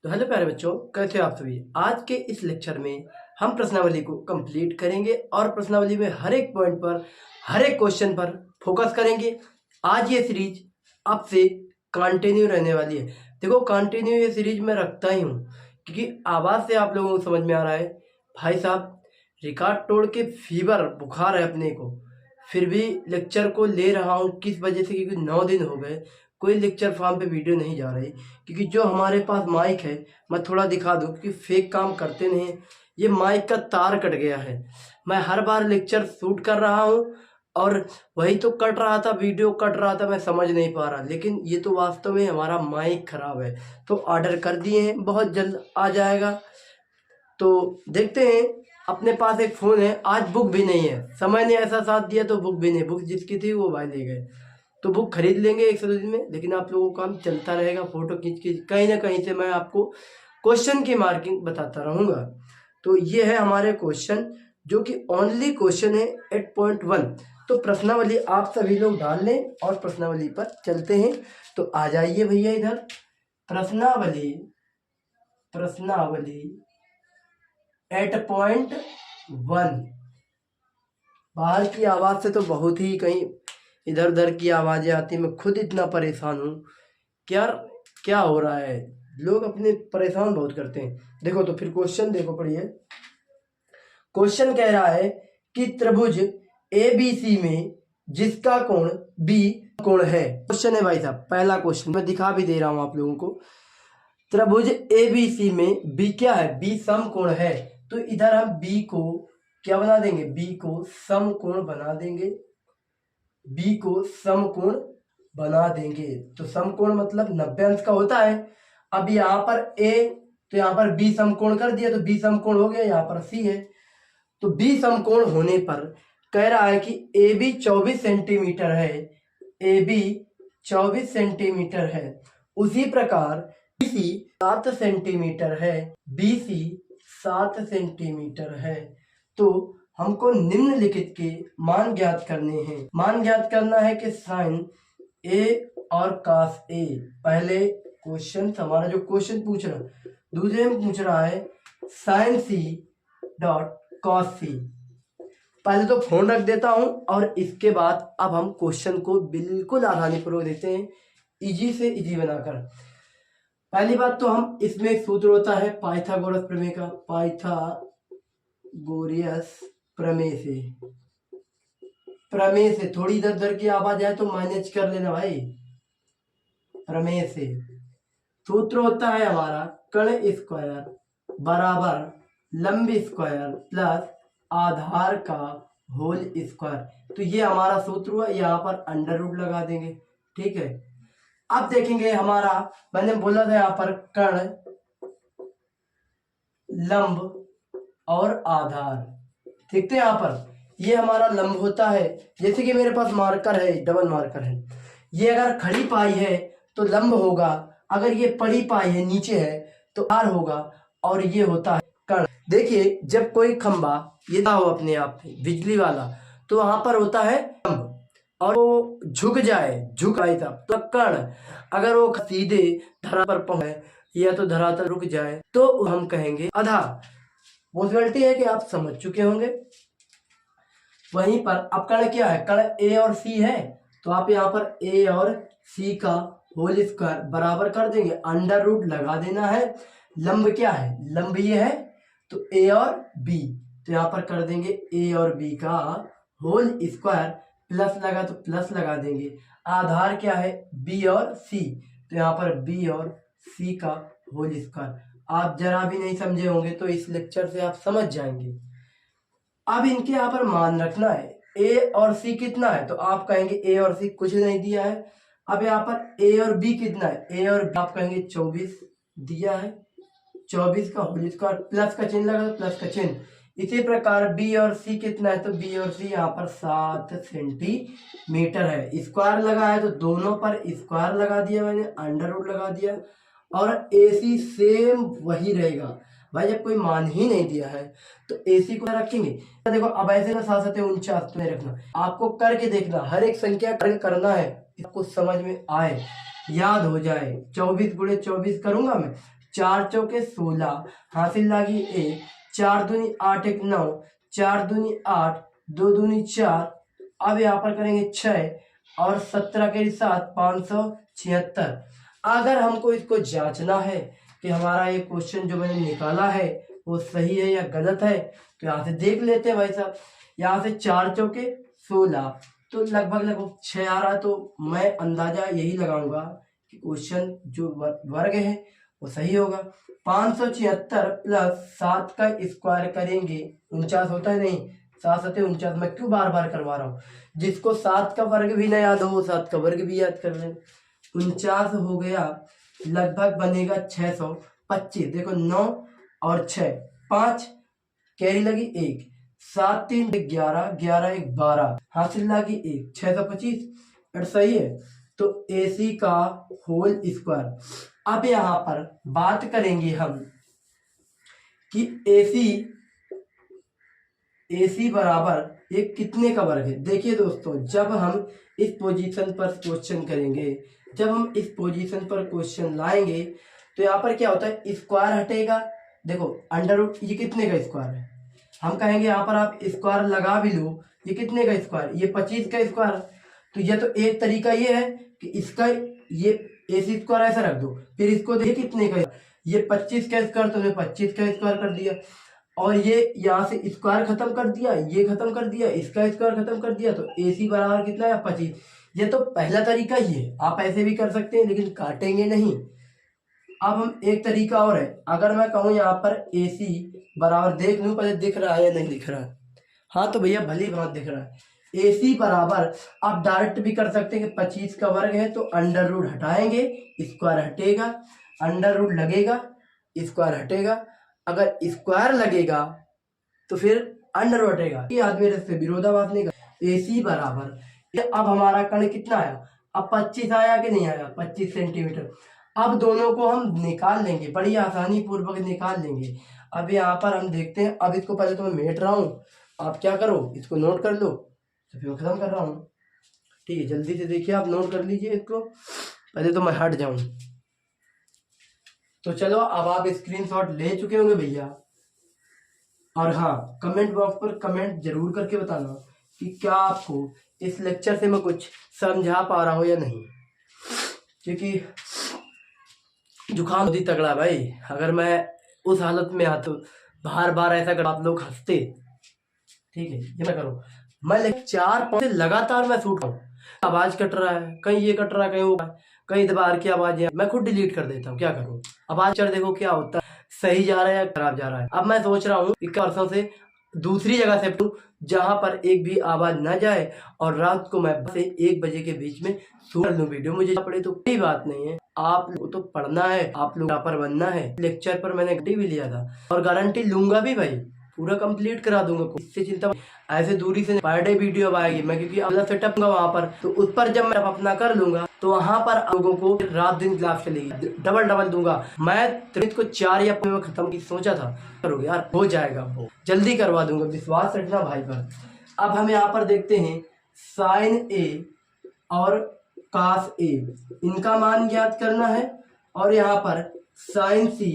तो हेलो प्यारे बच्चों, कैसे हो आप सभी। आज के इस लेक्चर में हम प्रश्नावली को कंप्लीट करेंगे और प्रश्नावली में हर एक पॉइंट पर, हर एक क्वेश्चन पर फोकस करेंगे। आज ये सीरीज आपसे कंटिन्यू रहने वाली है। देखो, कंटिन्यू ये सीरीज मैं रखता ही हूँ क्योंकि आवाज़ से आप लोगों को समझ में आ रहा है भाई साहब रिकॉर्ड तोड़ के फीवर बुखार है अपने को, फिर भी लेक्चर को ले रहा हूँ। किस वजह से? क्योंकि 9 दिन हो गए कोई लेक्चर फॉर्म पे वीडियो नहीं जा रही। क्योंकि जो हमारे पास माइक है, मैं थोड़ा दिखा दूं क्योंकि फेक काम करते नहीं। ये माइक का तार कट गया है। मैं हर बार लेक्चर शूट कर रहा हूँ और वही तो कट रहा था, वीडियो कट रहा था, मैं समझ नहीं पा रहा। लेकिन ये तो वास्तव में हमारा माइक खराब है। तो ऑर्डर कर दिए हैं, बहुत जल्द आ जाएगा। तो देखते हैं। अपने पास एक फ़ोन है, आज बुक भी नहीं है, समय ने ऐसा साथ दिया तो बुक भी नहीं। बुक जिसकी थी वो भाई ले गए, तो बुक खरीद लेंगे एक सौ दिन में। लेकिन आप लोगों का काम चलता रहेगा, फोटो खींच के कहीं ना कहीं से मैं आपको क्वेश्चन की मार्किंग बताता रहूँगा। तो ये है हमारे क्वेश्चन, जो कि ओनली क्वेश्चन है 8.1। तो प्रश्नावली आप सभी लोग डाल लें और प्रश्नावली पर चलते हैं। तो आ जाइए भैया इधर। प्रश्नावली 8.1। बाहर की आवाज़ से तो बहुत ही कहीं इधर उधर की आवाज़ें आती। मैं खुद इतना परेशान हूँ कि यार क्या हो रहा है। लोग अपने परेशान बहुत करते हैं। देखो तो फिर क्वेश्चन देखो, पढ़िए। क्वेश्चन कह रहा है कि त्रिभुज ABC में जिसका कोण B कोण है। क्वेश्चन है भाई साहब, पहला क्वेश्चन मैं दिखा भी दे रहा हूँ आप लोगों को। त्रिभुज ABC में B क्या है? B समकोण है। तो इधर हम B को क्या बना देंगे? B को समकोण बना देंगे। B को समकोण बना देंगे। तो समकोण मतलब 90 अंश का होता है। अब यहाँ पर A, तो यहाँ पर B समकोण कर दिया, तो B समकोण हो गया। यहाँ पर C है, तो B समकोण होने पर कह रहा है कि AB 24 सेंटीमीटर है। AB 24 सेंटीमीटर है। उसी प्रकार BC 7 सेंटीमीटर है। BC 7 सेंटीमीटर है। तो हमको निम्नलिखित के मान ज्ञात करने हैं। मान ज्ञात करना है कि साइन A और कॉस A। पहले क्वेश्चन हमारा जो क्वेश्चन पूछ रहा, दूसरे में पूछ रहा है sine C dot cos C। पहले तो फोन रख देता हूं और इसके बाद अब हम क्वेश्चन को बिल्कुल आसानी पूर्वक देते हैं, इजी से इजी बनाकर। पहली बात तो हम इसमें एक सूत्र होता है पाइथागोरस प्रमेय का। पाइथागोरियस प्रमेय से थोड़ी इधर उधर की आवाज आए तो मैनेज कर लेना भाई। प्रमेय से सूत्र होता है हमारा कर्ण स्क्वायर बराबर लंब स्क्वायर प्लस आधार का होल स्क्वायर। तो ये हमारा सूत्र हुआ। यहाँ पर अंडर रूट लगा देंगे, ठीक है। अब देखेंगे हमारा, मैंने बोला था यहाँ पर कर्ण, लंब और आधार। देखते हैं यहाँ पर ये हमारा लंब होता है। जैसे कि मेरे पास मार्कर है, डबल मार्कर है। ये अगर खड़ी पाई है तो लंब होगा, अगर ये पड़ी पाई है नीचे है तो आर होगा, और ये होता है कर्ण। देखिए जब कोई खंबा ये ना हो अपने आप बिजली वाला, तो वहां पर होता है लंब, और वो झुक जाए तब तो कर्ण। अगर वो सीधे धरा पर पहुंचे या तो धरातल रुक जाए तो हम कहेंगे आधा। पॉसिबिलिटी है कि आप समझ चुके होंगे। वहीं पर अब कर्ण क्या है? कर्ण A और C है, तो आप यहाँ पर A और C का होल स्क्वायर बराबर कर देंगे, अंडर रूट लगा देना है। लंब क्या है? लंब ये है, तो A और B, तो यहाँ पर कर देंगे A और B का होल स्क्वायर, प्लस लगा तो प्लस लगा देंगे। आधार क्या है? B और C, तो यहाँ पर B और C का होल स्क्वायर। आप जरा भी नहीं समझे होंगे तो इस लेक्चर से आप समझ जाएंगे। अब इनके यहाँ पर मान रखना है A और C कितना है, तो आप कहेंगे A और C कुछ नहीं दिया है। अब यहाँ पर A और B कितना है? A और B आप कहेंगे 24 दिया है। 24 का होल स्क्वायर, प्लस का चिन्ह लगा तो प्लस का चिन्ह। इसी प्रकार B और C कितना है, तो B और C यहाँ पर 7 सेंटीमीटर है। स्क्वायर लगा है तो दोनों पर स्क्वायर लगा दिया मैंने, अंडर रूट लगा दिया, और AC सेम वही रहेगा। भाई जब कोई मान ही नहीं दिया है तो AC को रखेंगे। देखो अब ऐसे ना 7 में रखना, आपको करके देखना, हर एक संख्या करना है, इसको समझ में आए, याद हो जाए। 24 गुणे 24 करूंगा मैं, 4 चौके 16 हासिल लागी 1, 4 दूनी 8 1 9, 4 दूनी 8, 2 दूनी 4। अब यहाँ पर करेंगे 6 और 17 के साथ 576। अगर हमको इसको जांचना है कि हमारा ये क्वेश्चन जो मैंने निकाला है वो सही है या गलत है, तो यहाँ से देख लेते हैं भाई साहब। यहाँ से 4 चौके 16 तो लगभग 6 आ रहा, तो मैं अंदाजा यही लगाऊंगा कि क्वेश्चन जो वर्ग है वो सही होगा। 576 प्लस 7 का स्क्वायर करेंगे 49 होता है, नहीं 7 7 49। मैं क्यों बार बार करवा रहा हूँ, जिसको 7 का वर्ग भी ना याद हो वो 7 का वर्ग भी याद कर लें। 49 हो गया, लगभग बनेगा 625। देखो 9 और 6 5 कैरी लगी 1, 7 3 11, 11 1 12 हासिल लगी 1, 625। सही है। तो AC का होल स्क्वायर। अब यहाँ पर बात करेंगे हम कि AC बराबर ये कितने का वर्ग है। देखिए दोस्तों, जब हम इस पोजीशन पर क्वेश्चन करेंगे, जब हम इस पोजीशन पर क्वेश्चन लाएंगे तो यहाँ पर क्या होता है, स्क्वायर हटेगा। देखो अंडर रूट ये कितने का स्क्वायर है, हम कहेंगे यहाँ पर आप स्क्वायर लगा भी लो, ये कितने का स्क्वायर, ये 25 का स्क्वायर। तो ये तो एक तरीका ये है कि इसका ये AC स्क्वायर ऐसा रख दो, फिर इसको देखिए कितने का, ये 25 का स्क्वायर तुमने 25 का स्क्वायर कर दिया, और ये यहाँ से स्क्वायर खत्म कर दिया, ये खत्म कर दिया, इसका स्क्वायर खत्म कर दिया, तो AC बराबर कितना है 25। ये तो पहला तरीका ही है, आप ऐसे भी कर सकते हैं लेकिन काटेंगे नहीं। अब हम एक तरीका और है, अगर मैं कहूँ यहाँ पर AC बराबर, देख लूँ पहले दिख रहा है या नहीं दिख रहा है। हाँ तो भैया भली भांति दिख रहा है। AC बराबर आप डायरेक्ट भी कर सकते हैं कि 25 का वर्ग है तो अंडर रूट हटाएंगे, स्क्वायर हटेगा, अंडर रूट लगेगा, स्क्वायर हटेगा। अगर स्क्वायर लगेगा तो फिर अंडर रूट हटेगा। ये आदमी से विरोधाभास नहीं कर। AC बराबर अब हमारा कण कितना आया, अब 25 आया कि नहीं आया, 25 सेंटीमीटर। अब दोनों को हम निकाल लेंगे, बड़ी आसानी पूर्वक निकाल लेंगे। अब यहाँ पर हम देखते हैं। अब इसको पहले तो मैं मेट रहा हूँ, आप क्या करो इसको नोट कर लो, तो फिर खत्म कर रहा हूँ। ठीक है, जल्दी से देखिए, आप नोट कर लीजिए इसको, पहले तो मैं हट जाऊँ। तो चलो, अब आप स्क्रीनशॉट ले चुके होंगे भैया, और हाँ कमेंट बॉक्स पर कमेंट जरूर करके बताना कि क्या आपको इस लेक्चर से मैं कुछ समझा पा रहा हूँ या नहीं, क्योंकि जुकाम बहुत ही तगड़ा भाई। अगर मैं उस हालत में आता तो बार बार ऐसा कर आप लोग हंसते। ठीक है, ये मैं करो, मैं 4-5 से लगातार मैं शूट हूँ, आवाज कट रहा है, कहीं ये कट रहा है, कहीं वो, कहीं दबार की आवाज है, मैं खुद डिलीट कर देता हूँ। क्या करूँ, आवाज चढ़ देखो क्या होता है, सही जा रहा है या खराब जा रहा है। अब मैं सोच रहा हूँ 21 वर्षों से दूसरी जगह से जहां पर एक भी आवाज ना जाए, और रात को मैं से 1 बजे के बीच में शूट लूँ वीडियो। मुझे पड़े तो कोई बात नहीं है, आप लोग तो पढ़ना है, आप लोग पर बनना है। लेक्चर पर मैंने गारंटी भी लिया था और गारंटी लूंगा भी भाई, पूरा कंप्लीट करा दूंगा, इससे चिंता। ऐसे दूरी से पर डे वीडियो आएगी मैं, क्योंकि अगला सेटअप वहां पर, तो उस पर जब मैं अपना कर लूंगा तो वहां पर लोगों को रात दिन क्लास चलेगी, डबल दूंगा मैं। त्रित को 4 या 5 में खत्म की सोचा था, करो यार हो जाएगा, वो जल्दी करवा दूंगा, विश्वास रखना भाई पर। अब हम यहाँ पर देखते हैं साइन A और कास A, इनका मान ज्ञात करना है, और यहाँ पर साइन C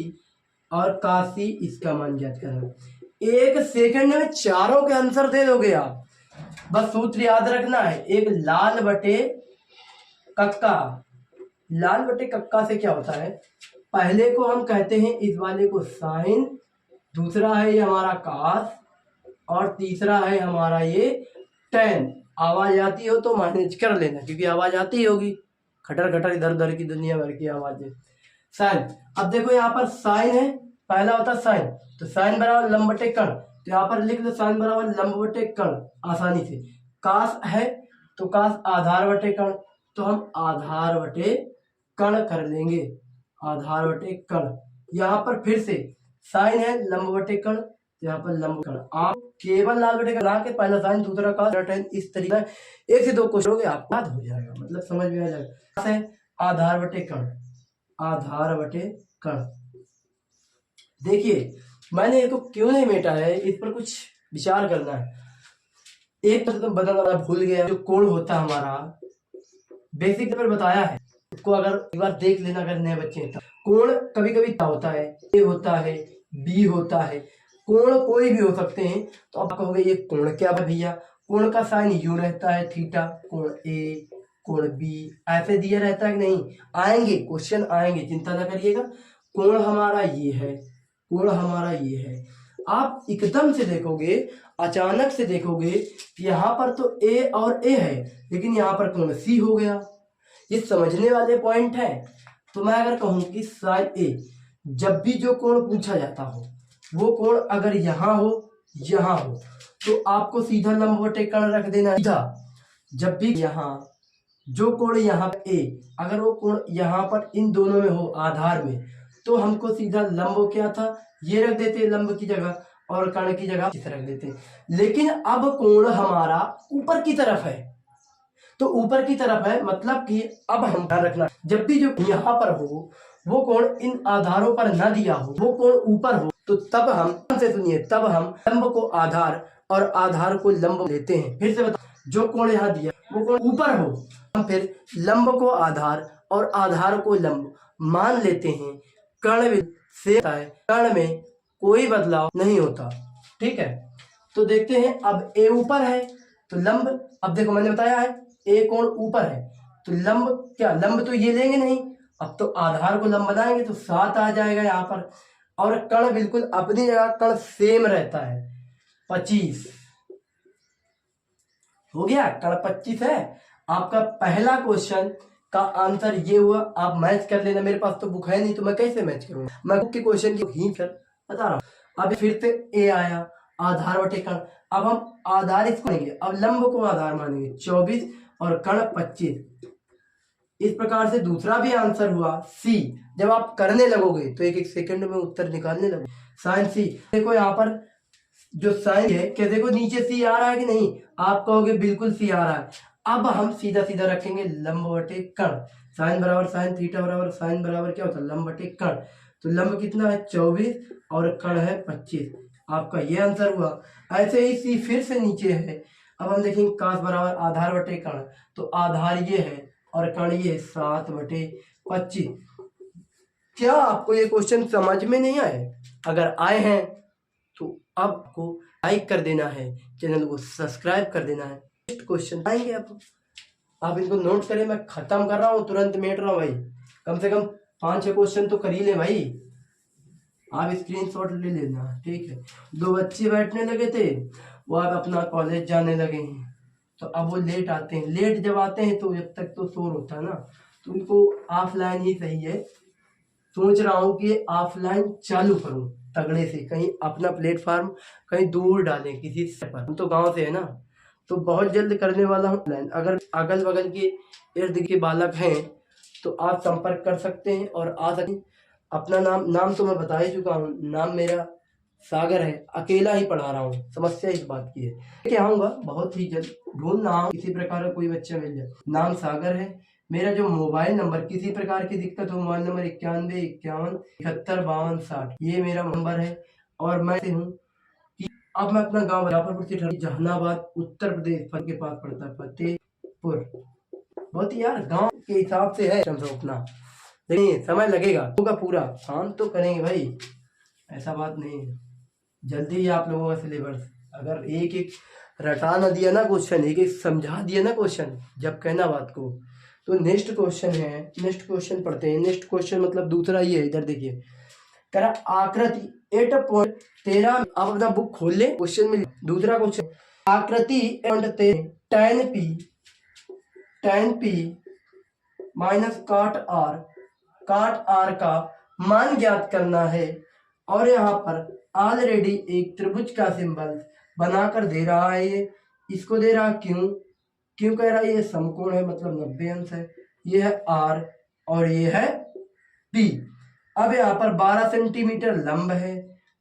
और कास C, इसका मान ज्ञात करना है। 1 सेकंड में चारों के आंसर दे दोगे आप, बस सूत्र याद रखना है, एक लाल बटे कक्का। लाल बटे कक्का से क्या होता है, पहले को हम कहते हैं इस वाले को साइन, दूसरा है ये हमारा कास, और तीसरा है हमारा ये टेन। आवाज आती हो तो मैनेज कर लेना, क्योंकि आवाज आती होगी, खटर खटर इधर उधर की दुनिया भर की आवाजें। साइन, अब देखो यहाँ पर साइन है, पहला होता है साइन, तो साइन बराबर लंब बटे कर्ण, तो यहाँ पर लिख दो साइन बराबर लंब बटे कर्ण आसानी से। कास है तो कास आधार बटे कर्ण, तो हम आधार बटे कर्ण कर लेंगे, आधार बटे कर्ण। यहाँ पर फिर से साइन है लंब बटे कर्ण, यहाँ पर लंब कर्ण। आप केवल लाल बटे कर्ण के पहला साइन दूसरा कास, इस तरीके 1 से 2 क्वेश्चन हो गए, आपको याद हो जाएगा, मतलब समझ में आ जाएगा। आधार बटे कर्ण, आधार बटे कर्ण। देखिए मैंने इसको क्यों नहीं मेटा है, इस पर कुछ विचार करना है। एक तो बदलना भूल गया, जो कोण होता है हमारा बेसिक पर बताया है, इसको अगर एक बार देख लेना अगर नए बच्चे हैं तो। कोण कभी कभी क्या होता है, ए होता है, बी होता है, कोण कोई भी हो सकते हैं। तो आप कहोगे ये कोण क्या है भैया, कोण का साइन यू रहता है थीटा, कोण ए, कोण बी ऐसे दिया रहता है कि नहीं, आएंगे क्वेश्चन आएंगे, चिंता ना करिएगा। कोण हमारा ये है, कोण हमारा ये है। आप एकदम से देखोगे, अचानक से देखोगे यहाँ पर तो ए और ए है, लेकिन यहाँ पर कोण सी हो गया। ये समझने वाले पॉइंट है। तो मैं अगर कहूं कि साइन ए, जब भी जो कोण पूछा जाता हो वो कोण अगर यहाँ हो, यहाँ हो, तो आपको सीधा लंबवटे कर्ण रख देना सीधा। जब भी यहाँ जो कोण यहाँ ए, अगर वो कोण यहाँ पर इन दोनों में हो आधार में, तो हमको सीधा लंब क्या था, ये रख देते लंब की जगह, और कर्ण की जगह इस रख देते। लेकिन अब कोण हमारा ऊपर की तरफ है, तो ऊपर की तरफ है मतलब कि अब हम ध्यान रखना, जब भी जो यहाँ पर हो वो कोण इन आधारों पर न दिया हो, वो कोण ऊपर हो, तो तब हम से सुनिए, तब हम लंब को आधार और आधार को लंब लेते हैं। फिर से बताओ, जो कोण यहाँ दिया वो कोण ऊपर हो, हम फिर लंब को आधार और आधार को लंब मान लेते हैं। कर्ण से कर्ण में कोई बदलाव नहीं होता, ठीक है। तो देखते हैं, अब ए ऊपर है तो लंब, अब देखो मैंने बताया है ए कोण ऊपर है तो लंब क्या, लंब तो ये लेंगे नहीं, अब तो आधार को लंब बनाएंगे तो 7 आ जाएगा यहाँ पर, और कर्ण बिल्कुल अपनी जगह, कर्ण सेम रहता है 25 हो गया, कर्ण 25 है। आपका पहला क्वेश्चन का आंसर ये हुआ। आप मैच कर लेना, मेरे पास तो बुक है नहीं तो मैं कैसे मैच करूंगा, मैं बुक के क्वेश्चन की ही कर बता रहा हूँ। अब फिर से ए आया, आधार बटे कर्ण, अब हम आधार इसको लेंगे, अब लंब को आधार मानेंगे 24 और कर्ण 25। इस प्रकार से दूसरा भी आंसर हुआ सी। जब आप करने लगोगे तो एक एक सेकंड में उत्तर निकालने लगोगे। साइन सी, देखो यहाँ पर जो साइन है, क्या देखो नीचे सी आ रहा है कि नहीं, आप कहोगे बिल्कुल सी आ रहा है। अब हम सीधा सीधा रखेंगे लंब बटे कर्ण, साइन बराबर साइन, थीटा बराबर साइन बराबर क्या होता है लंब बटे कर्ण। तो लंब कितना है 24 और कर्ण है 25, आपका ये आंसर हुआ। ऐसे ही सी फिर से नीचे है। अब हम देखेंगे काश बराबर आधार बटे कर्ण, तो आधार ये है और कर्ण ये 7 बटे 25। क्या आपको ये क्वेश्चन समझ में नहीं आए? अगर आए हैं तो आपको लाइक कर देना है, चैनल को सब्सक्राइब कर देना है। नेक्स्ट क्वेश्चन आएंगे आप इनको नोट करें, मैं खत्म कर रहा हूँ, तुरंत मेट रहा हूँ भाई, कम से कम 5-6 क्वेश्चन तो कर ही ले भाई। आप स्क्रीनशॉट ले लेना, ठीक है। 2 बच्चे बैठने लगे थे, वो अब अपना कॉलेज जाने लगे हैं, तो अब वो लेट आते हैं। लेट जब आते हैं तो जब तक तो शोर होता है ना, तो उनको ऑफलाइन ही सही है। सोच रहा हूँ कि ऑफलाइन चालू करूँ तगड़े से, कहीं अपना प्लेटफार्म कहीं दूर डालें किसी से पर। हम तो गांव से है ना, तो बहुत जल्द करने वाला हूँ ऑफलाइन। अगर अगल बगल के इर्द के बालक हैं तो आप संपर्क कर सकते हैं और आ सकते हैं। अपना नाम तो मैं बता ही चुका हूँ, नाम मेरा सागर है, अकेला ही पढ़ा रहा हूँ। समस्या इस बात की है कि आऊँगा बहुत ही जल्द, ढूंढ रहा हूँ किसी प्रकार का कोई बच्चा मिल जाए। नाम सागर है। मेरा जो मोबाइल नंबर, किसी प्रकार की दिक्कत हो, मोबाइल नंबर 9151715260, ये मेरा नंबर है। और मैं हूँ कि अब मैं अपना गाँव जहानाबाद उत्तर प्रदेश के पास पड़ता है, फतेहपुर। बहुत ही यार गांव के हिसाब से है अपना, लेकिन समय लगेगा, होगा पूरा काम तो करेंगे भाई, ऐसा बात नहीं है। जल्दी ही आप लोगों का सिलेबस, अगर एक एक रटा ना दिया ना क्वेश्चन, एक एक समझा दिया ना क्वेश्चन, जब कहना बात को, तो नेक्स्ट क्वेश्चन है। नेक्स्ट क्वेश्चन पढ़ते हैं। नेक्स्ट क्वेश्चन मतलब दूसरा ही है, इधर देखिए, कह रहा आकृति 8.13। आप अपना बुक खोल ले, क्वेश्चन में दूसरा क्वेश्चन, आकृति 8.13 tan p माइनस काट आर का मान ज्ञात करना है। और यहाँ पर ऑलरेडी एक त्रिभुज का सिंबल बनाकर दे रहा है। ये इसको दे रहा क्यों कह रहा है, ये समकोण है मतलब 90 अंश है। ये है आर और ये है पी। अब यहाँ पर 12 सेंटीमीटर लंब है,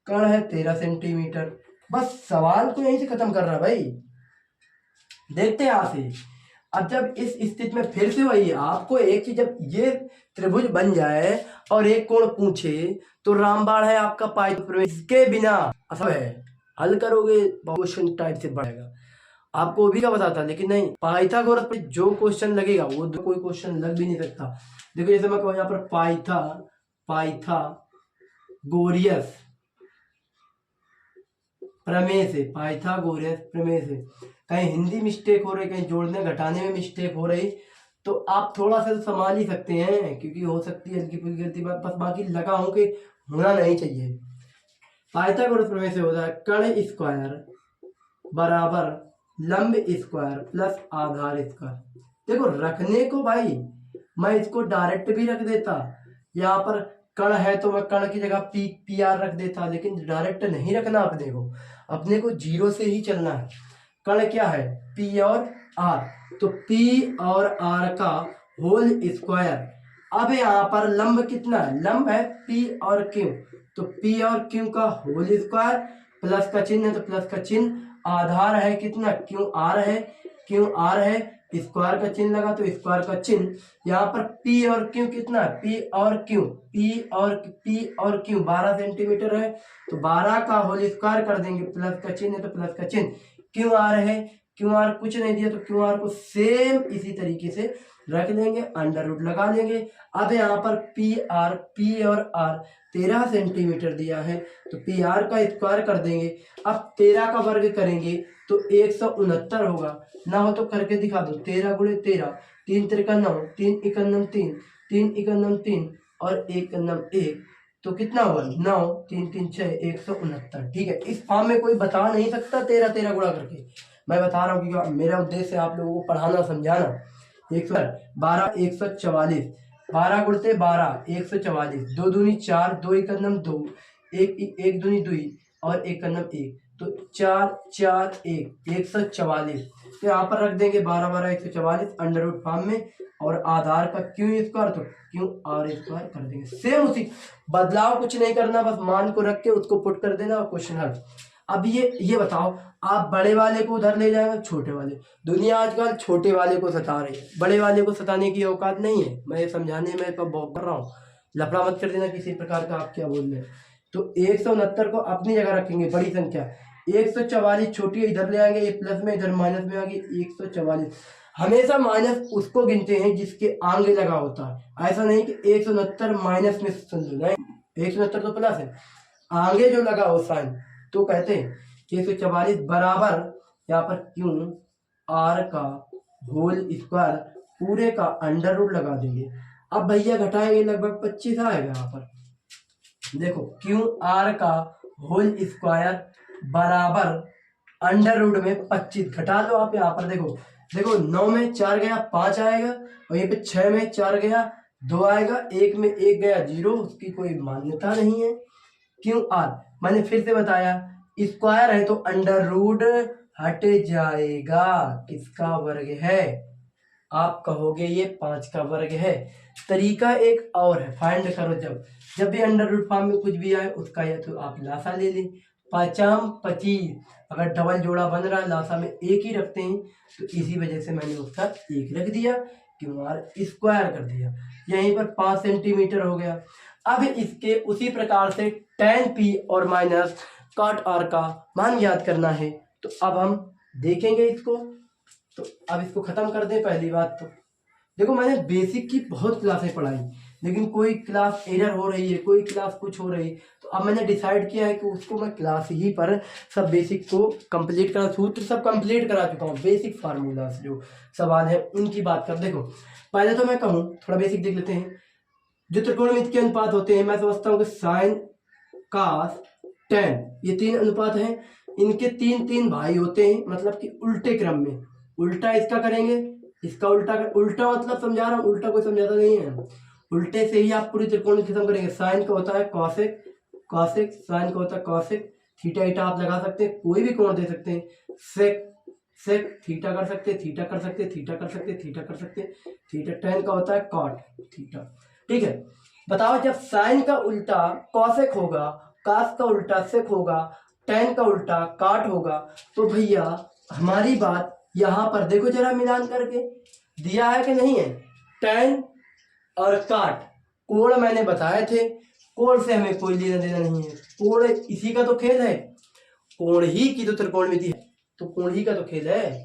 कर्ण है 13 सेंटीमीटर। बस सवाल को यहीं से खत्म कर रहा है भाई, देखते हैं यहाँ से। अब जब इस स्थिति में फिर से वही आपको एक चीज, जब ये त्रिभुज बन जाए और एक कोण पूछे तो रामबाण है आपका पाइथागोरस, इसके बिना असंभव है। हल करोगे क्वेश्चन टाइप से बढ़ेगा, आपको भी क्या बताता, लेकिन नहीं, पाइथागोरस पे जो क्वेश्चन लगेगा वो कोई क्वेश्चन लग भी नहीं सकता। देखो जैसे मैं कहूँ यहाँ पर पाइथागोरियस प्रमेय से, पाइथागोरस प्रमेय से कहीं हिंदी मिस्टेक हो रही, कहीं जोड़ने घटाने में मिस्टेक हो रही, तो आप थोड़ा सा संभाल ही सकते हैं, क्योंकि हो सकती है हल्की फुल्की गलती, बस बाकी लगा हूं कि होना नहीं चाहिए। पाइथागोरस प्रमेय से होता है कर्ण स्क्वायर बराबर लंब स्क्वायर प्लस आधार स्क्वायर। देखो रखने को भाई मैं इसको डायरेक्ट भी रख देता, यहाँ पर कर्ण है तो मैं कर्ण की जगह पी आर रख देता, लेकिन डायरेक्ट नहीं रखना अपने को जीरो से ही चलना है। कर्ण क्या है, पी और आर, तो पी और आर का होल स्क्वायर। अब यहाँ पर लंब कितना है, लंब है पी और क्यू, तो पी और क्यू का होल स्क्वायर, प्लस का चिन्ह है तो प्लस का चिन्ह, आधार है कितना, क्यू आर है, स्क्वायर का चिन्ह लगा तो स्क्वायर का चिन्ह। यहाँ पर P और Q कितना है, P और Q 12 सेंटीमीटर है, तो 12 का होल स्क्वायर कर देंगे, प्लस का चिन्ह है तो प्लस का चिन्ह। क्यू आर कुछ नहीं दिया तो क्यू आर को सेम इसी तरीके से रख लेंगे, अंडर रूट लगा लेंगे। अब यहाँ पर P और R 13 सेंटीमीटर दिया है, तो PR का स्क्वायर कर देंगे। अब 13 का वर्ग करेंगे तो 169 होगा, ना हो तो करके दिखा दो, 13 गुणे 13, 3 त्रिका 9, 3 इकन्नम 3, 3 इकन्नम 3 और 1 कन्नम 1, तो कितना हुआ 9, 3 3 6, 169। ठीक है, इस फॉर्म में कोई बता नहीं सकता 13 13 गुणा करके, मैं बता रहा हूँ क्योंकि मेरा उद्देश्य आप लोगों को पढ़ाना समझाना। 112 144, 12 गुणते 12 144, 2 दूनी 4, 2 इकन्नम 2, 1 दूनी 2 और 1 कन्नम 1, तो 4 4 1 144। तो यहाँ पर रख देंगे 12 12 144 अंडर रूट फॉर्म में, और आधार का क्यू स्क्वायर तो क्यू आर स्क्वायर कर देंगे। सेम उसी, बदलाव कुछ नहीं करना, बस मान को रख के उसको पुट कर देना और क्वेश्चन हल। अब ये बताओ, आप बड़े वाले को उधर ले जाएंगे, छोटे वाले, दुनिया आजकल छोटे वाले को सता रही है, बड़े वाले को सताने की औकात नहीं है। मैं ये समझाने में बहुत कर रहा हूँ, लफड़ा मत कर देना किसी प्रकार का, आप क्या बोल रहे हैं। तो 169 को अपनी जगह रखेंगे, बड़ी संख्या 144 छोटी इधर ले आएंगे, ये प्लस में इधर माइनस में आ गई 144। हमेशा माइनस उसको गिनते हैं जिसके आगे लगा होता है, ऐसा नहीं कि 169 माइनस में समझो, नहीं 169 तो प्लस है, आगे जो लगा हो साइन, तो कहते हैं 144 बराबर यहाँ पर क्यू आर का होल स्क्वायर पूरे का अंडर रूट लगा देंगे। अब भैया घटाएंगे लगभग 25 आएगा यहाँ पर, देखो क्यू आर का होल स्क्वायर बराबर अंडर रूट में 25, घटा लो आप यहाँ पर, देखो 9 में 4 गया 5 आएगा, और ये पे 6 में 4 गया 2 आएगा, 1 में 1 गया 0, उसकी कोई मान्यता नहीं है। क्यू आर मैंने फिर से बताया, स्क्वायर है तो अंडर रूट हट जाएगा, किसका वर्ग है, आप कहोगे ये 5 का वर्ग है। तरीका एक और है, फाइंड करो, जब भी अंडर रूट फॉर्म में कुछ भी आए उसका या तो आप लासा ले लें, 5 25, अगर डबल जोड़ा बन रहा है लासा में एक ही रखते हैं, तो इसी वजह से मैंने उसका एक रख दिया, क्यू आर स्क्वायर कर दिया, यहीं पर 5 सेंटीमीटर हो गया। अब इसके उसी प्रकार से tan p और माइनस cot r का मान ज्ञात करना है, तो अब हम देखेंगे इसको। तो अब इसको खत्म कर दें। पहली बात तो देखो, मैंने बेसिक की बहुत क्लासें पढ़ाई, लेकिन कोई क्लास एरर हो रही है, कोई क्लास कुछ हो रही है, तो अब मैंने डिसाइड किया है कि उसको मैं क्लास ही पर सब बेसिक को कंप्लीट करा, सूत्र सब कंप्लीट करा चुका हूँ। बेसिक फार्मूलाज जो सवाल है उनकी बात कर। देखो पहले तो मैं कहूँ थोड़ा बेसिक देख लेते हैं। जो त्रिकोणमिति के अनुपात होते हैं, मैं समझता हूँ कि साइन कास टेन, ये 3 अनुपात हैं, इनके 3 भाई होते हैं, मतलब कि उल्टे क्रम में, उल्टा इसका करेंगे, इसका उल्टा उल्टा मतलब समझा रहा हूँ, उल्टा कोई समझाता नहीं है, उल्टे से ही आप पूरी त्रिकोण खत्म करेंगे। साइन का होता है कॉसेक, कॉसेक साइन का होता है कॉसेक, थीटा ईटा आप लगा सकते हैं, कोई भी कोण दे सकते हैं, सेक सेक थीटा कर सकते, थीटा कर सकते, थीटा कर सकते, थीटा कर सकते, थीटा। टेन का होता है कॉट थीटा। ठीक है, बताओ जब साइन का उल्टा कॉसेक होगा, कास का उल्टा सेक होगा, टेन का उल्टा काट होगा, तो भैया हमारी बात यहाँ पर देखो जरा मिलान करके दिया है कि नहीं है। टेन और काट कोण मैंने बताए थे, कोण से हमें कोई लेना देना नहीं है, कोण इसी का तो खेल है, कोण ही की तो त्रिकोणमिति है, तो कोण ही का तो खेल है।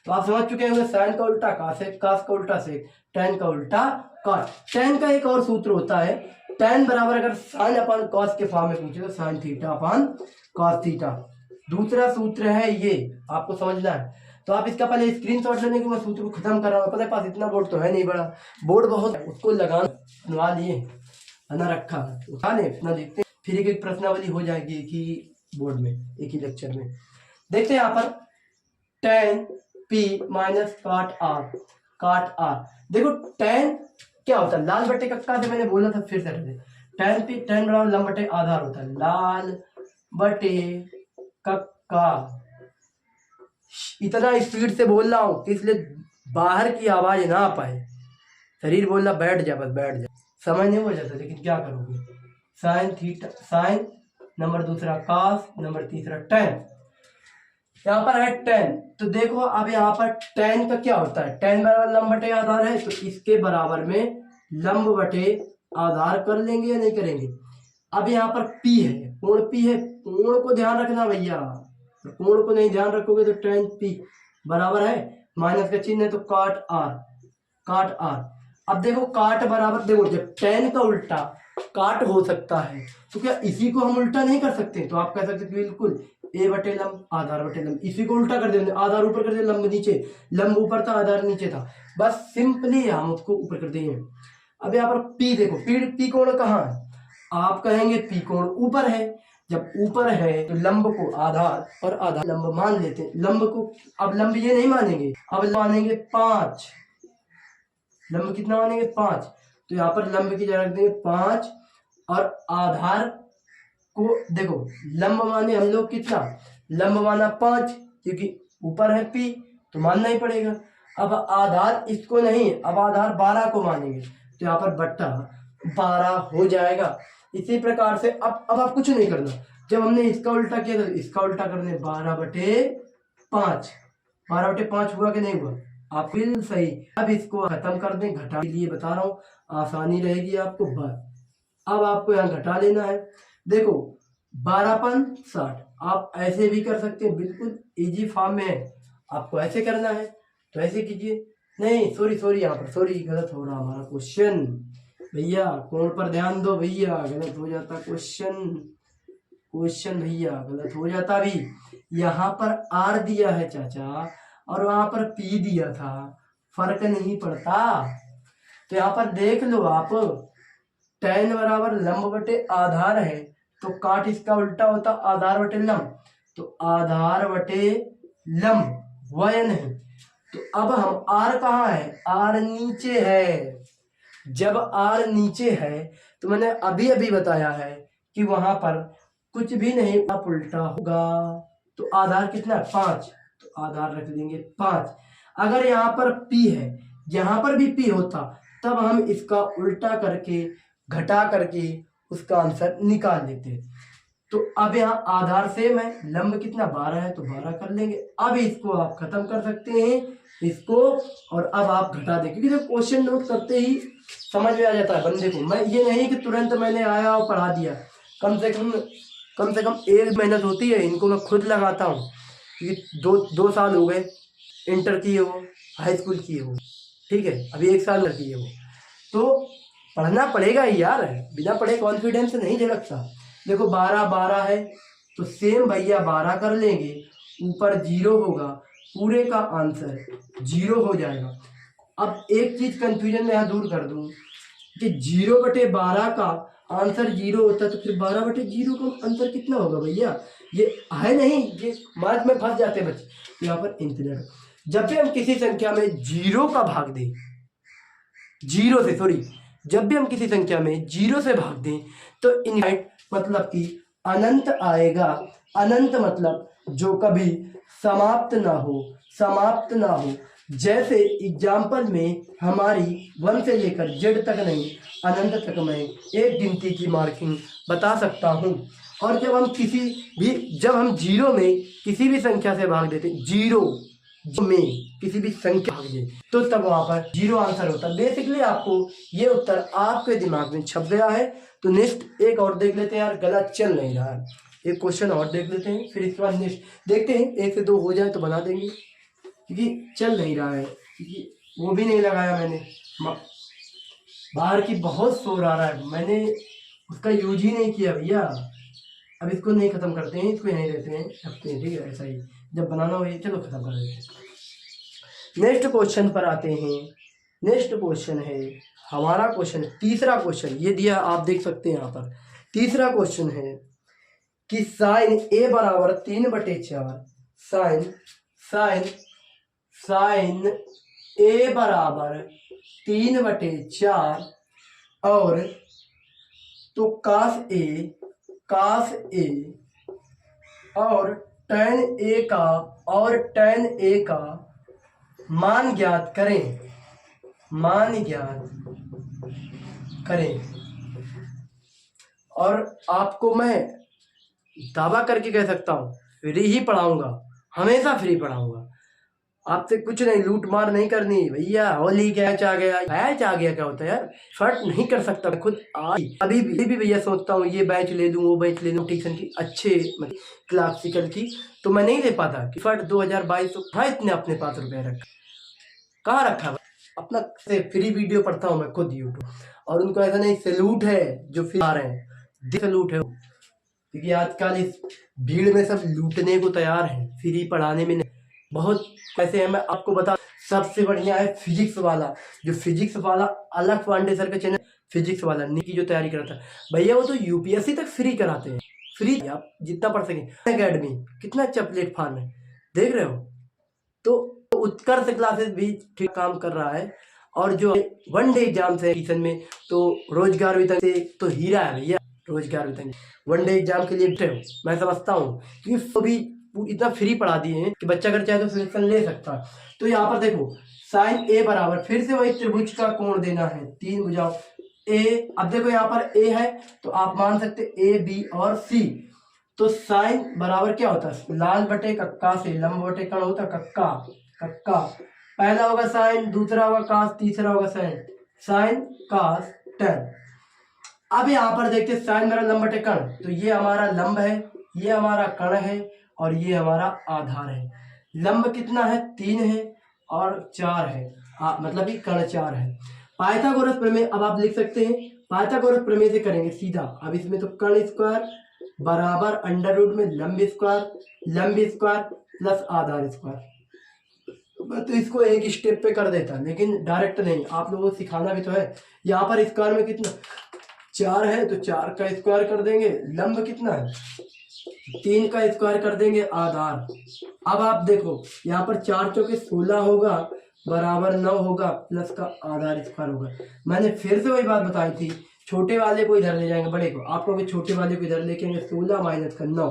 तो आप समझ चुके होंगे, साइन का उल्टा कासेक, कास का उल्टा सेक, टेन का उल्टा कॉट। टेन का एक और सूत्र होता है, टेन बराबर अगर साइन अपॉन कॉस के फॉर्म में पूछे तो sine theta upon cos theta. दूसरा सूत्र है ये, आपको समझना है। तो आप इसका पहले स्क्रीनशॉट लेने के मैं सूत्र को खत्म कर रहा हूँ। अपने पास इतना बोर्ड तो है नहीं बड़ा, बोर्ड बहुत उसको लगाना बनवा लिए बना रखा, उठा ले अपना देखते हैं, फिर एक एक प्रश्नावली हो जाएगी एक ही बोर्ड में, एक ही लेक्चर में। देखते हैं यहाँ पर टेन पी माइनस काट आर। देखो टेन क्या होता है, लाल बटे कक्का से मैंने बोला था, फिर से टेन पी, टेन बराबर लंब बटे आधार होता है, लाल बटे कक्का। इतना स्पीड से बोल रहा हूं कि इसलिए बाहर की आवाज ना आ पाए, शरीर बोलना बैठ जा, बस बैठ जा, समझ नहीं हो जाता, लेकिन क्या करोगे। साइन थीटा, साइन नंबर दूसरा कॉस, नंबर तीसरा टेन। यहाँ पर है टेन, तो देखो अब यहाँ पर टेन का क्या होता है, टेन बराबर लंब बटे आधार है, तो इसके बराबर में लंब बटे आधार कर लेंगे या नहीं करेंगे। अब यहाँ पर पी है, कोण पी है, कोण को ध्यान रखना भैया, कोण को नहीं ध्यान रखोगे तो टेन पी बराबर है, माइनस का चिन्ह है तो काट आर। अब देखो काट बराबर, देखो जब टेन का उल्टा काट हो सकता है तो क्या इसी को हम उल्टा नहीं कर सकते। तो आप कह सकते बिल्कुल ए बटे लंब आधार बटे लंब, इसी को उल्टा कर देंगे, आधार ऊपर कर दे लंब नीचे, लंब ऊपर था आधार नीचे था, बस सिंपली हम उसको ऊपर कर देंगे। अब यहाँ पर पी देखो, पी कोण कहाँ है, आप कहेंगे पी कोण ऊपर है, जब ऊपर है तो लंब को आधार और आधार लंब मान लेते हैं, लंब को अब लंब ये नहीं मानेंगे, अब मानेंगे 5, लंब कितना मानेंगे 5, तो यहाँ पर लंब की जगह रख देंगे 5 और आधार को देखो लंब माने हम लोग कितना, लंब माना 5 क्योंकि ऊपर है पी तो मानना ही पड़ेगा। अब आधार इसको नहीं, अब आधार 12 को मानेंगे तो यहाँ पर बट्टा 12 हो जाएगा। इसी प्रकार से अब आप कुछ नहीं करना, जब हमने इसका उल्टा किया तो इसका उल्टा करने 12/5, 12/5 हुआ कि नहीं हुआ, आप बिल्कुल सही। अब इसको खत्म कर दें, घटा के लिए बता रहा हूँ, आसानी रहेगी आपको। अब आपको यहाँ घटा लेना है, देखो 12×5 आप ऐसे भी कर सकते हैं, बिल्कुल इजी फॉर्म में है। आपको ऐसे करना है तो ऐसे कीजिए, नहीं सॉरी यहाँ पर सॉरी गलत हो रहा हमारा क्वेश्चन भैया, कोण पर ध्यान दो भैया, गलत हो जाता क्वेश्चन भैया, गलत हो जाता। भी यहाँ पर आर दिया है चाचा और वहां पर पी दिया था, फर्क नहीं पड़ता। तो यहाँ पर देख लो आप, टेन बराबर लंब बटे आधार है तो काट इसका उल्टा होता आधार बटे लंब, तो आधार बटे लंब वयन है। तो अब हम आर कहाँ है, आर नीचे है, जब आर नीचे है तो मैंने अभी बताया है कि वहां पर कुछ भी नहीं, आप उल्टा होगा। तो आधार कितना 5, तो आधार रख देंगे 5। अगर यहाँ पर पी है, यहाँ पर भी पी होता तब हम इसका उल्टा करके घटा करके उसका आंसर निकाल लेते। तो अब यहाँ आधार सेम है, लंब कितना 12 है तो 12 कर लेंगे। अब इसको आप खत्म कर सकते हैं इसको, और अब आप घटा दें, क्योंकि जब क्वेश्चन नोट करते ही समझ में आ जाता है बंदे को। मैं ये नहीं कि तुरंत मैंने आया और पढ़ा दिया, कम से कम 1 मेहनत होती है, इनको मैं खुद लगाता हूँ, क्योंकि 2 साल हो गए इंटर किए हो, हाई स्कूल किए हो, ठीक है, अभी 1 साल किए हो, तो पढ़ना पड़ेगा ही यार, बिना पढ़े कॉन्फिडेंस नहीं झलकता। देखो 12 है तो सेम भैया 12 कर लेंगे, ऊपर 0 होगा, पूरे का आंसर 0 हो जाएगा। अब एक चीज कंफ्यूजन में यहाँ दूर कर दूं कि 0/12 का आंसर 0 होता है, तो फिर 12/0 का आंसर कितना होगा भैया, ये है नहीं, ये मैथ में फंस जाते हैं बच्चे। यहाँ पर इंतजार, जब भी हम किसी संख्या में 0 का भाग दें, जब भी हम किसी संख्या में 0 से भाग दें तो इनफाइनाइट मतलब कि अनंत आएगा। अनंत मतलब जो कभी समाप्त ना हो। जैसे एग्जाम्पल में हमारी 1 से लेकर Z तक नहीं, अनंत तक मैं एक गिनती की मार्किंग बता सकता हूँ। और जब हम 0 में किसी भी संख्या से भाग देते, 0 में किसी भी संख्या भाग दे तो तब वहां पर 0 आंसर होता है। बेसिकली आपको ये उत्तर आपके दिमाग में छप गया है। तो नेक्स्ट एक और देख लेते हैं यार, गलत चल नहीं रहा है, एक क्वेश्चन और देख लेते हैं, फिर इसके बाद नेक्स्ट देखते हैं, 1 से 2 हो जाए तो बना देंगे, क्योंकि चल नहीं रहा है, क्योंकि वो भी नहीं लगाया मैंने। बाहर की बहुत शोर आ रहा है, मैंने उसका यूज ही नहीं किया भैया। अब इसको नहीं खत्म करते हैं, इसको यहीं रहते हैं, रखते हैं, ठीक है, ऐसा ही जब बनाना हो। चलो खत्म कर देते हैं। नेक्स्ट क्वेश्चन पर आते हैं। नेक्स्ट क्वेश्चन है हमारा क्वेश्चन, तीसरा क्वेश्चन ये दिया, आप देख सकते हैं यहाँ पर। तीसरा क्वेश्चन है कि साइन ए बराबर 3/4, साइन साइन साइन ए बराबर 3/4 और तो कास ए और tan ए का मान ज्ञात करें, मान ज्ञात करें। और आपको मैं दावा करके कह सकता हूँ फ्री ही पढ़ाऊंगा, हमेशा फ्री पढ़ाऊंगा, आपसे कुछ नहीं, लूट मार नहीं करनी भैया। होली कैच आ गया, बैच आ गया क्या होता है यार, फर्क नहीं कर सकता खुद। अभी भी भैया सोचता हूँ ये बैच ले लूँ, वो बैच ले लूँ ट्यूशन की अच्छे मतलब क्लासिकल की, तो मैं नहीं ले पाता कि फट 2022 तो था, इतने अपने पास रुपये रखा, कहाँ रखा अपना से फ्री वीडियो पढ़ता हूँ मैं खुद यूट्यूब। और उनको ऐसा नहीं, सैल्यूट है जो फ्री आ रहे हैं, सैल्यूट है, क्योंकि आजकल इस भीड़ में सब लूटने को तैयार है, फ्री पढ़ाने में नहीं। बहुत कैसे है, मैं आपको बता, सबसे बढ़िया है फिजिक्स वाला, जो फिजिक्स वाला अलग पांडे सर का चैनल, फिजिक्स वाला नीट जो तैयारी करता है भैया, वो तो यूपीएससी तक फ्री कराते हैं, फ्री, आप जितना पढ़ सकें। अकेडमी कितना अच्छा प्लेटफॉर्म है, देख रहे हो। तो उत्कर्ष क्लासेस भी ठीक काम कर रहा है। और जो 1 डे एग्जाम है ट्यूशन में, तो रोजगार वेतन से तो हीरा है भैया, रोजगार वेतन 1 डे एग्जाम के लिए मैं समझता हूँ, क्योंकि वो भी इतना फ्री पढ़ा दिए हैं कि बच्चा अगर चाहे तो सिलेक्शन ले सकता है। तो यहाँ पर देखो साइन ए बराबर, फिर से वही त्रिभुज का कोण देना है, 3 भुजाओं ए। अब देखो यहाँ पर ए है तो आप मान सकते ए बी और सी। तो साइन बराबर क्या होता है, लाल बटे कक्का से लंब बटे कण होता है कक्का, कक्का पहला होगा साइन, दूसरा होगा कास, तीसरा होगा साइन, साइन कास tan। अब यहाँ पर देखते साइन मेरा लंब बटे कण, तो ये हमारा लंब है, ये हमारा कण है और ये हमारा आधार है। लंब कितना है, 3 है और 4 है, मतलब कि कण 4 है। पाइथागोरस प्रमेय अब आप लिख सकते हैं, पाइथागोरस प्रमेय से करेंगे सीधा। अब इसमें तो कण स्क्वायर बराबर अंडर रूट में लंब स्क्वायर प्लस आधार स्क्वायर। तो इसको एक स्टेप पे कर देता, लेकिन डायरेक्ट नहीं, आप लोगों को सिखाना भी तो है। यहाँ पर स्क्वायर में कितना 4 है, तो 4 का स्क्वायर कर देंगे, लंब कितना है 3 का स्क्वायर कर देंगे आधार। अब आप देखो यहाँ पर 4 चौके 16 होगा बराबर 9 होगा प्लस का आधार स्क्वायर होगा। मैंने फिर से वही बात बताई थी, छोटे वाले को इधर ले जाएंगे बड़े को, आप लोग छोटे वाले को इधर लेके 16 माइनस का 9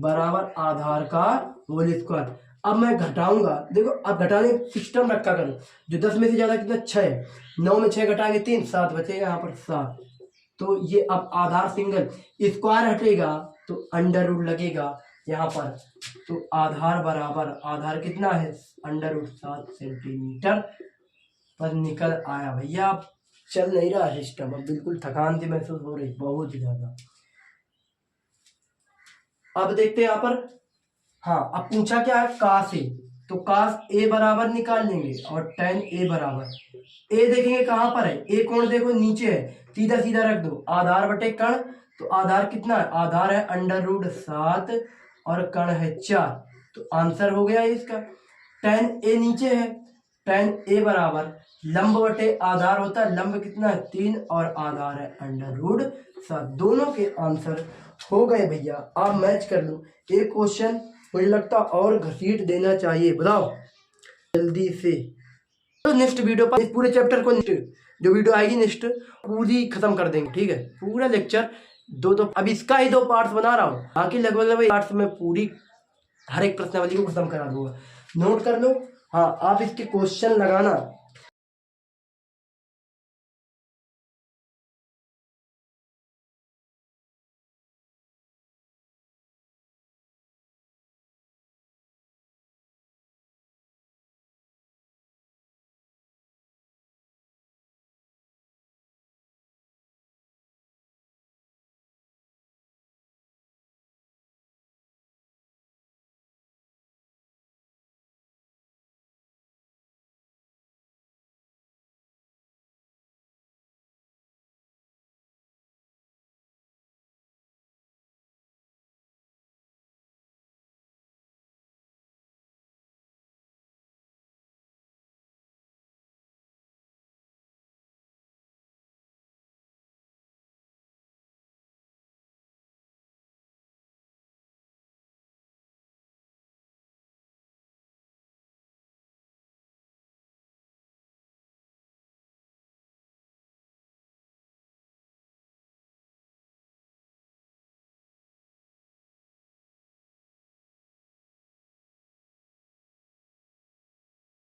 बराबर आधार का होल स्क्वायर। अब मैं घटाऊंगा, देखो अब घटाने सिस्टम रखा करो, जो 10 में से ज्यादा कितना 6, 9 में 6 घटाएंगे 3, 7 बचेगा यहाँ पर 7। तो ये अब आधार सिंगल, स्क्वायर हटेगा तो अंडर रूट लगेगा यहाँ पर, तो आधार बराबर, आधार कितना है अंडर रूट 7 सेंटीमीटर पर निकल आया। भैया अब चल नहीं रहा सिस्टम, अब बिल्कुल थकान सी महसूस हो रही बहुत ही ज्यादा। अब देखते हैं यहाँ पर, हाँ अब पूछा क्या है कास ए, तो कास ए बराबर निकाल लेंगे और tan ए बराबर, ए देखेंगे कहाँ पर है, ए कोण देखो नीचे है, सीधा सीधा रख दो, आधार बटे कण, तो आधार कितना है, आधार है अंडर रूट 7 और कण है 4, तो आंसर हो गया इसका। tan ए नीचे है, tan ए बराबर लंब बटे आधार होता है, लंब कितना है 3 और आधार है अंडर रूट 7, दोनों के आंसर हो गए भैया। आप मैच कर लो, एक क्वेश्चन मुझे लगता और घसीट देना चाहिए, बताओ जल्दी से। तो नेक्स्ट वीडियो पर इस पूरे चैप्टर को, जो वीडियो आएगी नेक्स्ट पूरी खत्म कर देंगे, ठीक है, पूरा लेक्चर दो अब इसका ही 2 पार्ट्स बना रहा हूँ, बाकी लगभग पार्ट्स में पूरी हर एक प्रश्नावली को खत्म करा दूंगा, नोट कर लो। हाँ आप इसके क्वेश्चन लगाना,